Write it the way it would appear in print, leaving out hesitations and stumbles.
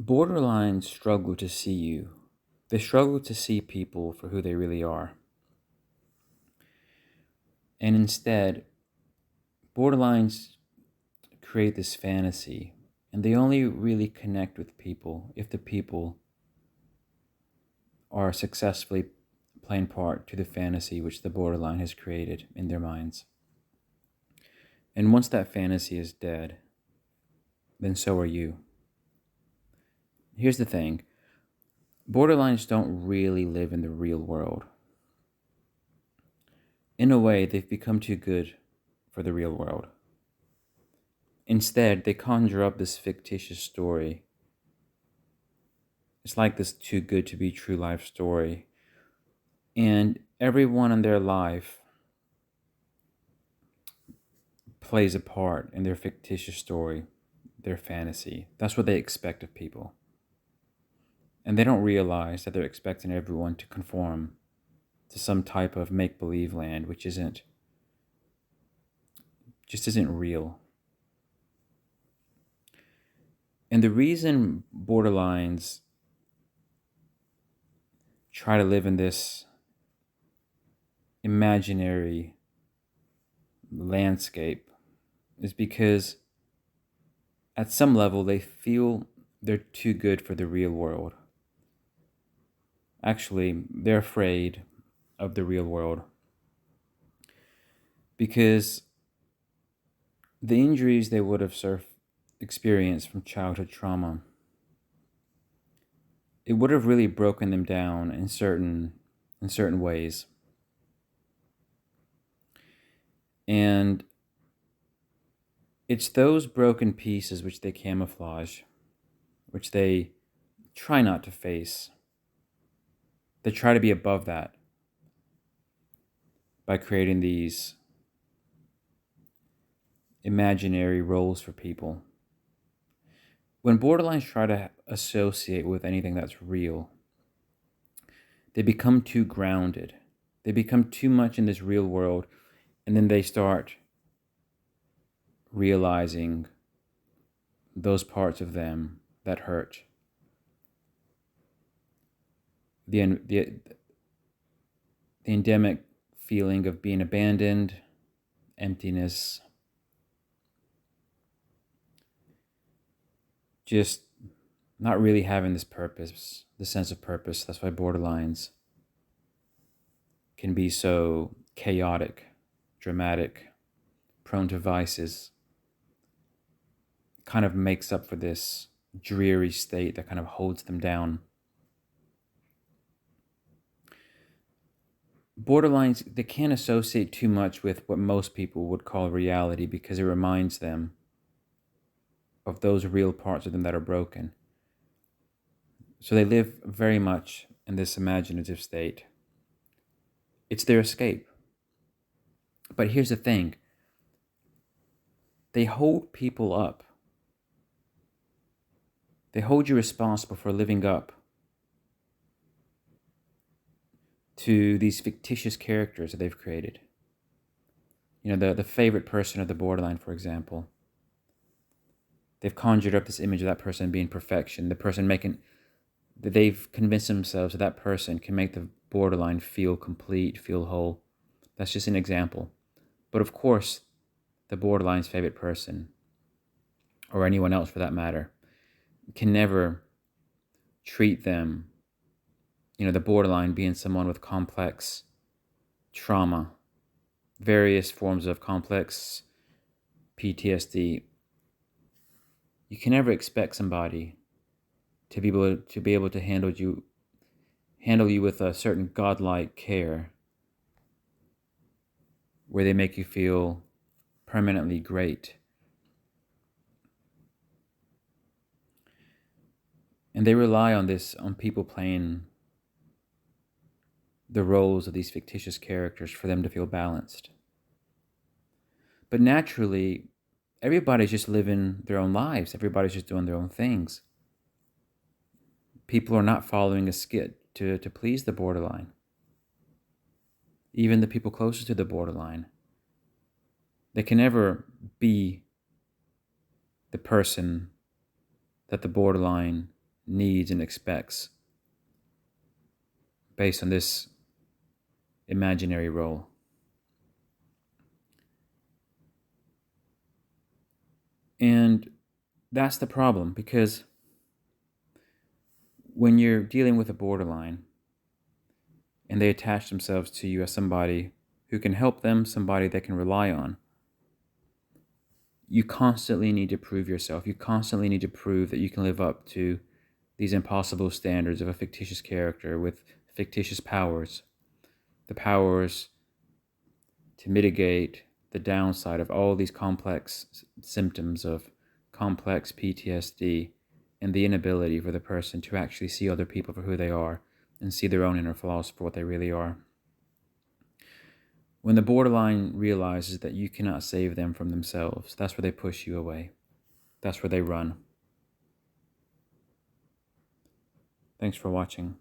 Borderlines struggle to see you. They struggle to see people for who they really are. And instead, borderlines create this fantasy, and they only really connect with people if the people are successfully playing part to the fantasy which the borderline has created in their minds. And once that fantasy is dead, then so are you. Here's the thing. Borderlines don't really live in the real world. In a way, they've become too good for the real world. Instead, they conjure up this fictitious story. It's like this too good to be true life story. And everyone in their life plays a part in their fictitious story, their fantasy. That's what they expect of people. And they don't realize that they're expecting everyone to conform to some type of make-believe land, which isn't real. And the reason borderlines try to live in this imaginary landscape is because at some level they feel they're too good for the real world. Actually, they're afraid of the real world because the injuries they would have experienced from childhood trauma, it would have really broken them down in certain ways. And it's those broken pieces which they camouflage, which they try not to face. They try to be above that by creating these imaginary roles for people. When borderlines try to associate with anything that's real, they become too grounded. They become too much in this real world, and then they start realizing those parts of them that hurt. The endemic feeling of being abandoned, emptiness, just not really having this purpose, the sense of purpose. That's why borderlines can be so chaotic, dramatic, prone to vices. Kind of makes up for this dreary state that kind of holds them down. Borderlines, they can't associate too much with what most people would call reality because it reminds them of those real parts of them that are broken. So they live very much in this imaginative state. It's their escape. But here's the thing. They hold people up. They hold you responsible for living up to these fictitious characters that they've created. You know, the favorite person of the borderline, for example. They've conjured up this image of that person being perfection, the person they've convinced themselves that person can make the borderline feel complete, feel whole. That's just an example. But of course, the borderline's favorite person, or anyone else for that matter, can never treat them, the borderline being someone with complex trauma, various forms of complex PTSD. You can never expect somebody to be able to handle you with a certain godlike care, where they make you feel permanently great. And they rely on people playing the roles of these fictitious characters for them to feel balanced. But naturally, everybody's just living their own lives. Everybody's just doing their own things. People are not following a skit to please the borderline. Even the people closest to the borderline. They can never be the person that the borderline needs and expects based on this imaginary role. And that's the problem, because when you're dealing with a borderline and they attach themselves to you as somebody who can help them, somebody they can rely on, you constantly need to prove yourself. You constantly need to prove that you can live up to these impossible standards of a fictitious character with fictitious powers. The powers to mitigate the downside of all these complex symptoms of complex PTSD and the inability for the person to actually see other people for who they are and see their own inner flaws for what they really are. When the borderline realizes that you cannot save them from themselves, that's where they push you away. That's where they run. Thanks for watching.